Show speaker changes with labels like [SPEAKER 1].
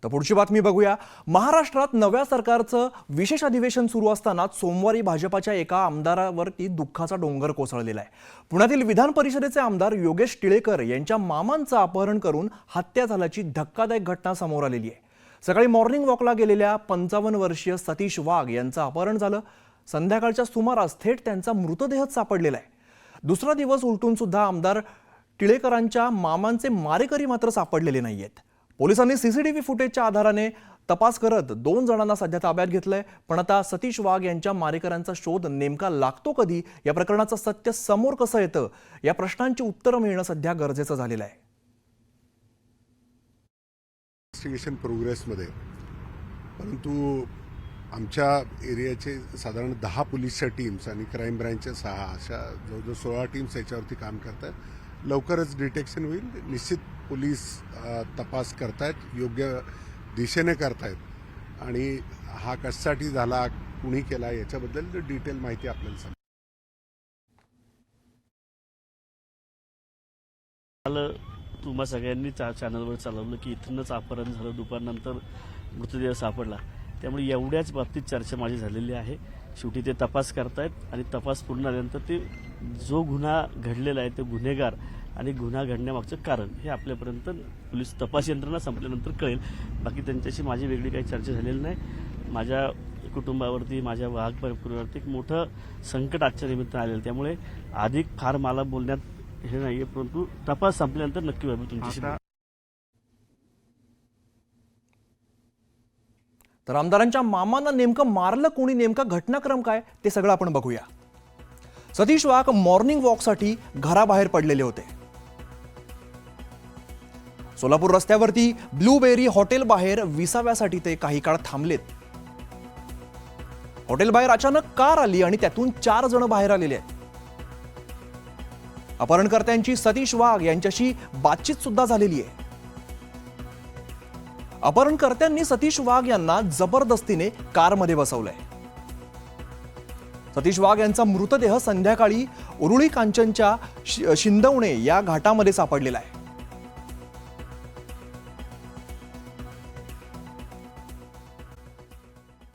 [SPEAKER 1] तर पुढची बातमी बघूया। महाराष्ट्रात नव्या सरकारचं विशेष अधिवेशन सुरू असताना सोमवारी भाजपाच्या एका आमदारावरती दुःखाचा डोंगर कोसळलेला आहे। पुण्यातील विधान परिषदेचे आमदार योगेश टिळेकर यांच्या मामांचं अपहरण करून हत्या झाल्याची धक्कादायक घटना समोर आलेली आहे। सकाळी मॉर्निंग वॉकला गेलेल्या 55 वर्षीय सतीश वाघ यांचं अपहरण झालं। संध्याकाळच्या सुमारास थेट त्यांचा मृतदेह सापडलेला आहे। दुसरा दिवस उलटून सुद्धा आमदार टिळेकरांच्या मामांचे मारेकरी मात्र सापडलेले नाहीयेत। पोलिसांनी सीसीटीव्ही फुटेजच्या आधाराने तपास करत 2 जणांना सध्या ताब्यात घेतलंय। पण आता सतीश वाघ यांच्या मारेकऱ्यांचा शोध नेमका लागतो कधी, या प्रकरणाचं सत्य समोर कसं येतं, या प्रश्नांची उत्तरं मिळणं सध्या गरजेचं झालेलं आहे।
[SPEAKER 2] इन्व्हेस्टिगेशन प्रोग्रेसमध्ये, परंतु आमच्या एरियाचे साधारण 10 पोलीसच्या टीम्स आणि क्राईम ब्रँचच्या 6 अशा जवळजवळ 16 टीम्स याच्यावरती काम करतात। लवकरच डिटेक्शन होईल। निश्चित पोलीस तपास करतायत, योग्य दिशेने करतायत आणि हा कशासाठी झाला, कुणी केला याच्याबद्दल डिटेल माहिती आपल्याला सांग।
[SPEAKER 3] तुम्हा सगळ्यांनी चॅनलवर चालवलं की इथूनच अपहरण झालं, दुपारनंतर मृतदेह सापडला। त्यामुळे एवढ्याच बाबतीत चर्चा माझी झालेली आहे। शेवटी ते तपास करतायत आणि तपास पूर्ण झाल्यानंतर ते जो गुन्हा घडलेला आहे ते गुन्हेगार आणि गुन्हा घडण्यामागचं कारण हे आपल्यापर्यंत पोलीस तपास यंत्रणा संपल्यानंतर कळेल। बाकी त्यांच्याशी माझी वेगळी काही चर्चा झालेली नाही। माझ्या कुटुंबावरती, माझ्या वाघ परिवारावरती एक मोठं संकट आजच्या निमित्तानं आलेलं, त्यामुळे अधिक फार मला बोलण्यात हे नाहीये, परंतु तपास संपल्यानंतर नक्की व्हावी तुमच्याशी।
[SPEAKER 1] तर आमदारांच्या मामांना नेमकं मारलं कोणी, नेमका घटनाक्रम काय ते सगळं आपण बघूया। सतीश वाघ मॉर्निंग वॉकसाठी घराबाहेर पडलेले होते। सोलापूर रस्त्यावरती ब्लूबेरी हॉटेल बाहेर विसाव्यासाठी ते काही काळ थांबलेत। हॉटेल बाहेर अचानक कार आली आणि त्यातून 4 जण बाहेर आलेले आहेत। अपहरणकर्त्यांची सतीश वाघ यांच्याशी बातचीत सुद्धा झालेली आहे। अपहरणकर्त्यांनी सतीश वाघ यांना जबरदस्तीने कारमध्ये बसवलंय। सतीश वाघ यांचा मृतदेह संध्याकाळी उरुळी कांचनच्या शिंदवणे या घाटामध्ये सापडलेला आहे।